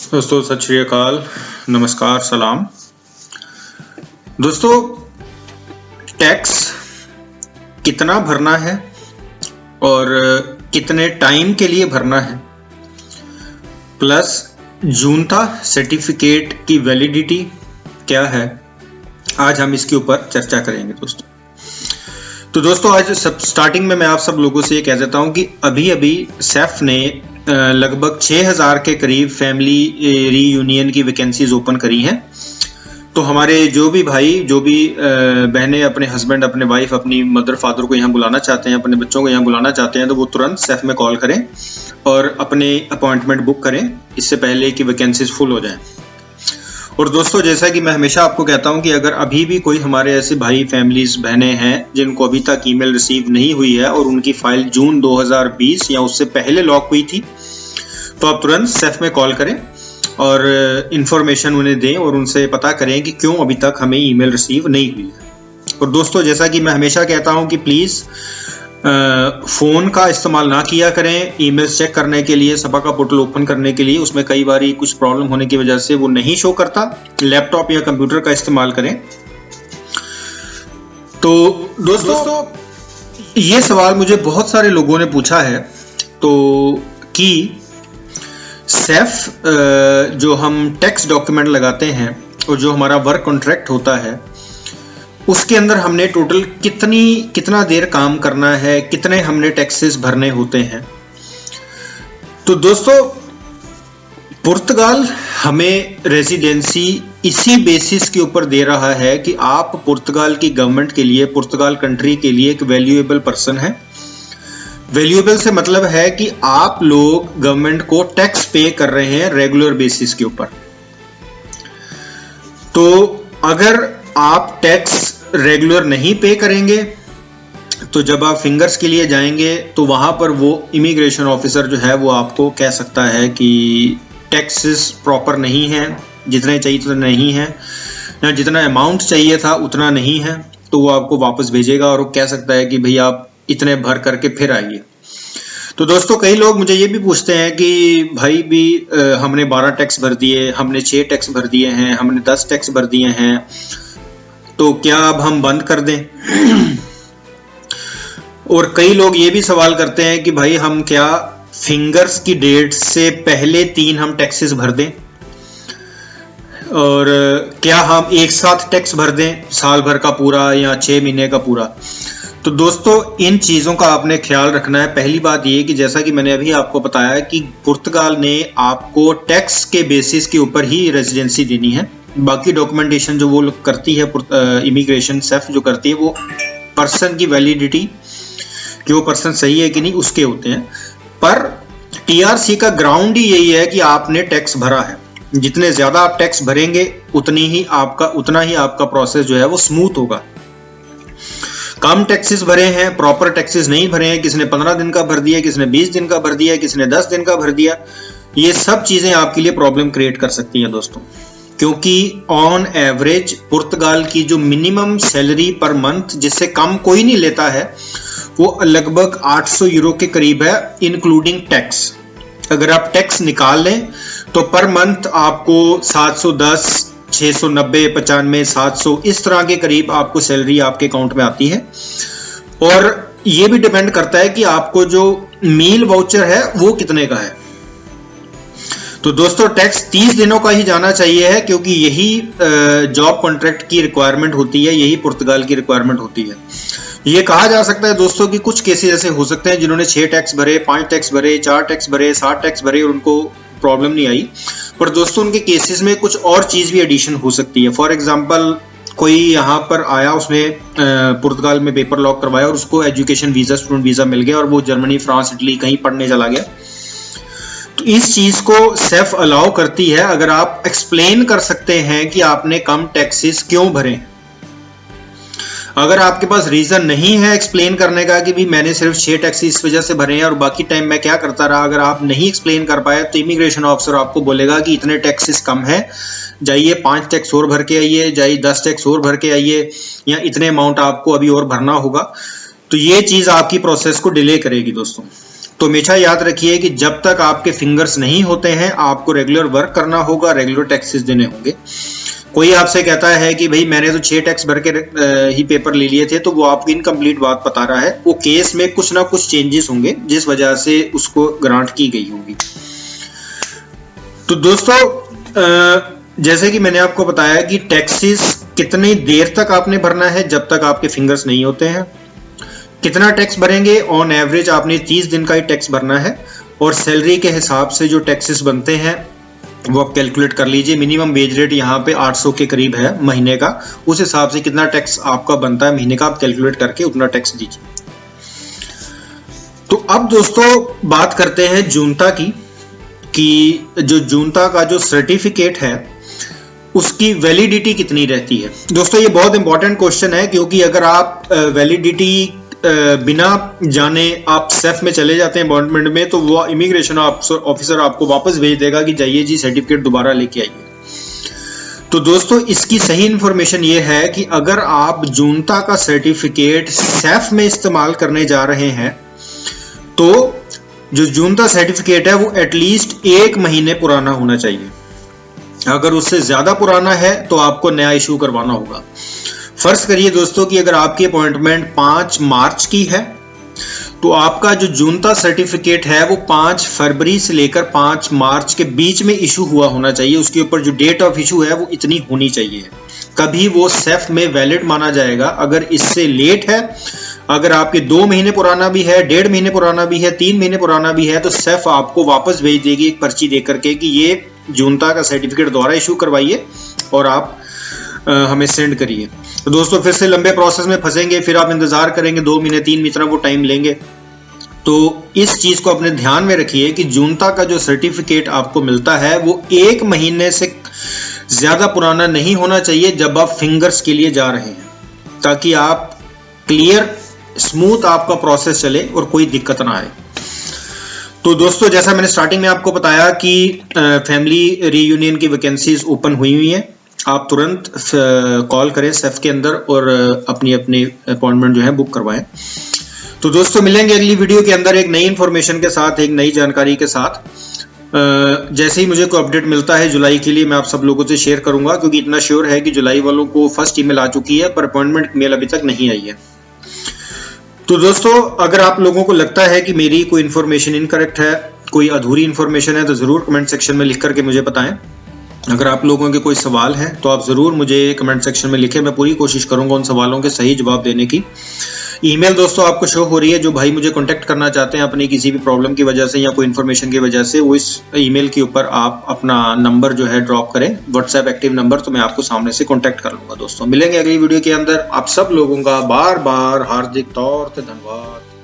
दोस्तों सत श्री अकाल, नमस्कार, सलाम। दोस्तों, टैक्स कितना भरना है और कितने टाइम के लिए भरना है, प्लस जूनता सर्टिफिकेट की वैलिडिटी क्या है, आज हम इसके ऊपर चर्चा करेंगे दोस्तों। आज स्टार्टिंग में मैं आप सब लोगों से ये कह देता हूं कि अभी सेफ ने लगभग 6000 के करीब फैमिली रीयूनियन की वैकेंसीज ओपन करी हैं। तो हमारे जो भी भाई, जो भी बहनें अपने हस्बैंड, अपने वाइफ, अपनी मदर फादर को यहाँ बुलाना चाहते हैं, अपने बच्चों को यहाँ बुलाना चाहते हैं, तो वो तुरंत सेफ में कॉल करें और अपने अपॉइंटमेंट बुक करें इससे पहले कि वैकेंसीज फुल हो जाएं। और दोस्तों, जैसा कि मैं हमेशा आपको कहता हूं कि अगर अभी भी कोई हमारे ऐसे भाई, फैमिलीज, बहनें हैं जिनको अभी तक ईमेल रिसीव नहीं हुई है और उनकी फाइल जून 2020 या उससे पहले लॉक हुई थी, तो आप तुरंत सेफ में कॉल करें और इंफॉर्मेशन उन्हें दें और उनसे पता करें कि क्यों अभी तक हमें ईमेल रिसीव नहीं हुई है। और दोस्तों, जैसा कि मैं हमेशा कहता हूं कि प्लीज़ फ़ोन का इस्तेमाल ना किया करें ईमेल चेक करने के लिए, सपा का पोर्टल ओपन करने के लिए। उसमें कई बार कुछ प्रॉब्लम होने की वजह से वो नहीं शो करता। लैपटॉप या कंप्यूटर का इस्तेमाल करें। तो दोस्तों, ये सवाल मुझे बहुत सारे लोगों ने पूछा है तो कि सेफ जो हम टैक्स डॉक्यूमेंट लगाते हैं और जो हमारा वर्क कॉन्ट्रैक्ट होता है, उसके अंदर हमने टोटल कितना देर काम करना है, कितने हमने टैक्सेस भरने होते हैं। तो दोस्तों, पुर्तगाल हमें रेजिडेंसी इसी बेसिस के ऊपर दे रहा है कि आप पुर्तगाल की गवर्नमेंट के लिए, पुर्तगाल कंट्री के लिए एक वैल्यूएबल पर्सन है। वैल्यूएबल से मतलब है कि आप लोग गवर्नमेंट को टैक्स पे कर रहे हैं रेगुलर बेसिस के ऊपर। तो अगर आप टैक्स रेगुलर नहीं पे करेंगे तो जब आप फिंगर्स के लिए जाएंगे तो वहां पर वो इमिग्रेशन ऑफिसर जो है वो आपको कह सकता है कि टैक्सेस प्रॉपर नहीं है, जितने चाहिए उतने नहीं है, या जितना अमाउंट चाहिए था उतना नहीं है, तो वो आपको वापस भेजेगा और वो कह सकता है कि भाई आप इतने भर करके फिर आइए। तो दोस्तों, कई लोग मुझे ये भी पूछते हैं कि भाई भी हमने 12 टैक्स भर दिए, हमने 6 टैक्स भर दिए हैं, हमने 10 टैक्स भर दिए हैं, तो क्या अब हम बंद कर दें? और कई लोग ये भी सवाल करते हैं कि भाई हम क्या फिंगर्स की डेट से पहले 3 हम टैक्सेस भर दें, और क्या हम एक साथ टैक्स भर दें, साल भर का पूरा या 6 महीने का पूरा। तो दोस्तों, इन चीज़ों का आपने ख्याल रखना है। पहली बात ये कि जैसा कि मैंने अभी आपको बताया कि पुर्तगाल ने आपको टैक्स के बेसिस के ऊपर ही रेजिडेंसी देनी है। बाकी डॉक्यूमेंटेशन जो वो लोग करती है, इमिग्रेशन सेफ जो करती है, वो पर्सन की वैलिडिटी कि वो पर्सन सही है कि नहीं उसके होते हैं। पर टीआरसी का ग्राउंड ही यही है कि आपने टैक्स भरा है। जितने ज्यादा आप टैक्स भरेंगे उतना ही आपका प्रोसेस जो है वो स्मूथ होगा। कम टैक्सेस भरे हैं, प्रॉपर टैक्सेस नहीं भरे हैं, किसी ने 15 दिन का भर दिया, किसी ने 20 दिन का भर दिया, किसी ने 10 दिन का भर दिया, ये सब चीजें आपके लिए प्रॉब्लम क्रिएट कर सकती हैं दोस्तों। क्योंकि ऑन एवरेज पुर्तगाल की जो मिनिमम सैलरी पर मंथ, जिससे कम कोई नहीं लेता है, वो लगभग 800 यूरो के करीब है, इंक्लूडिंग टैक्स। अगर आप टैक्स निकाल लें तो पर मंथ आपको 710, 690, 95, 700 इस तरह के करीब आपको सैलरी आपके अकाउंट में आती है। और ये भी डिपेंड करता है कि आपको जो मील वाउचर है वो कितने का है। तो दोस्तों, टैक्स 30 दिनों का ही जाना चाहिए है, क्योंकि यही जॉब कॉन्ट्रैक्ट की रिक्वायरमेंट होती है, यही पुर्तगाल की रिक्वायरमेंट होती है। ये कहा जा सकता है दोस्तों कि कुछ केसेस ऐसे हो सकते हैं जिन्होंने 6 टैक्स भरे, 5 टैक्स भरे, 4 टैक्स भरे, 7 टैक्स भरे और उनको प्रॉब्लम नहीं आई। पर दोस्तों, उनके केसेस में कुछ और चीज भी एडिशन हो सकती है। फॉर एग्जाम्पल, कोई यहाँ पर आया, उसने पुर्तगाल में पेपर लॉक करवाया और उसको एजुकेशन वीजा, स्टूडेंट वीजा मिल गया और वो जर्मनी, फ्रांस, इटली कहीं पढ़ने चला गया। तो इस चीज को सेफ अलाउ करती है अगर आप एक्सप्लेन कर सकते हैं कि आपने कम टैक्सेस क्यों भरे। अगर आपके पास रीजन नहीं है एक्सप्लेन करने का कि भी मैंने सिर्फ 6 टैक्स इस वजह से भरे हैं और बाकी टाइम मैं क्या करता रहा, अगर आप नहीं एक्सप्लेन कर पाए तो इमिग्रेशन ऑफिसर आपको बोलेगा कि इतने टैक्सेस कम है, जाइए 5 टैक्स और भर के आइए, जाइए 10 टैक्स और भर के आइए, या इतने अमाउंट आपको अभी और भरना होगा। तो ये चीज आपकी प्रोसेस को डिले करेगी दोस्तों। तो हमेशा याद रखिए कि जब तक आपके फिंगर्स नहीं होते हैं आपको रेगुलर वर्क करना होगा, रेगुलर टैक्सेस देने होंगे। कोई आपसे कहता है कि भाई मैंने तो 6 टैक्स भर के ही पेपर ले लिए थे, तो वो आपको इनकम्प्लीट बात बता रहा है। वो केस में कुछ ना कुछ चेंजेस होंगे जिस वजह से उसको ग्रांट की गई होगी। तो दोस्तों जैसे कि मैंने आपको बताया कि टैक्सेस कितनी देर तक आपने भरना है जब तक आपके फिंगर्स नहीं होते हैं। कितना टैक्स भरेंगे, ऑन एवरेज आपने 30 दिन का ही टैक्स भरना है, और सैलरी के हिसाब से जो टैक्सेस बनते हैं वो आप कैलकुलेट कर लीजिए। मिनिमम वेज रेट यहाँ पे 800 के करीब है महीने का, उस हिसाब से कितना टैक्स आपका बनता है महीने का आप कैलकुलेट करके उतना टैक्स दीजिए। तो अब दोस्तों बात करते हैं जूनता की, कि जो जूनता का जो सर्टिफिकेट है उसकी वैलिडिटी कितनी रहती है। दोस्तों ये बहुत इंपॉर्टेंट क्वेश्चन है, क्योंकि अगर आप वैलिडिटी बिना जाने आप सेफ में चले जाते हैं अपॉइंटमेंट में, तो वो इमिग्रेशन ऑफिसर आपको वापस भेज देगा कि जाइए जी सर्टिफिकेट दोबारा लेके आइए। तो दोस्तों इसकी सही इंफॉर्मेशन ये है कि अगर आप जूनता का सर्टिफिकेट सेफ में इस्तेमाल करने जा रहे हैं तो जो जूनता सर्टिफिकेट है वो एटलीस्ट 1 महीने पुराना होना चाहिए। अगर उससे ज्यादा पुराना है तो आपको नया इशू करवाना होगा। फर्ज करिए दोस्तों कि अगर आपकी अपॉइंटमेंट 5 मार्च की है तो आपका जो जूनता सर्टिफिकेट है वो 5 फरवरी से लेकर 5 मार्च के बीच में इशू हुआ होना चाहिए। उसके ऊपर जो डेट ऑफ इशू है वो इतनी होनी चाहिए, कभी वो सेफ में वैलिड माना जाएगा। अगर इससे लेट है, अगर आपके 2 महीने पुराना भी है, 1.5 महीने पुराना भी है, 3 महीने पुराना भी है, तो सेफ आपको वापस भेज देगी एक पर्ची दे करके कि ये जूनता का सर्टिफिकेट दोबारा इशू करवाइए और आप हमें सेंड करिए। तो दोस्तों फिर से लंबे प्रोसेस में फंसेंगे, फिर आप इंतजार करेंगे 2 महीने 3 महीने, इतना वो टाइम लेंगे। तो इस चीज को अपने ध्यान में रखिए कि जूनता का जो सर्टिफिकेट आपको मिलता है वो 1 महीने से ज्यादा पुराना नहीं होना चाहिए जब आप फिंगर्स के लिए जा रहे हैं, ताकि आप क्लियर स्मूथ आपका प्रोसेस चले और कोई दिक्कत ना आए। तो दोस्तों जैसा मैंने स्टार्टिंग में आपको बताया कि फैमिली रीयूनियन की वैकेंसीज ओपन हुई हैं, आप तुरंत कॉल करें सेफ के अंदर और अपनी अपॉइंटमेंट जो है बुक करवाएं। तो दोस्तों मिलेंगे अगली वीडियो के अंदर एक नई इंफॉर्मेशन के साथ, एक नई जानकारी के साथ। जैसे ही मुझे कोई अपडेट मिलता है जुलाई के लिए मैं आप सब लोगों से शेयर करूंगा, क्योंकि इतना श्योर है कि जुलाई वालों को फर्स्ट ईमेल आ चुकी है पर अपॉइंटमेंट मेल अभी तक नहीं आई है। तो दोस्तों अगर आप लोगों को लगता है कि मेरी कोई इन्फॉर्मेशन इनकरेक्ट है, कोई अधूरी इन्फॉर्मेशन है, तो जरूर कमेंट सेक्शन में लिख करके मुझे बताएं। अगर आप लोगों के कोई सवाल हैं तो आप जरूर मुझे कमेंट सेक्शन में लिखें, मैं पूरी कोशिश करूंगा उन सवालों के सही जवाब देने की। ईमेल दोस्तों आपको शो हो रही है, जो भाई मुझे कांटेक्ट करना चाहते हैं अपनी किसी भी प्रॉब्लम की वजह से या कोई इन्फॉर्मेशन की वजह से, वो इस ईमेल के ऊपर आप अपना नंबर जो है ड्रॉप करें, व्हाट्सएप एक्टिव नंबर, तो मैं आपको सामने से कांटेक्ट कर लूंगा। दोस्तों मिलेंगे अगली वीडियो के अंदर। आप सब लोगों का बार बार हार्दिक तौर से धन्यवाद।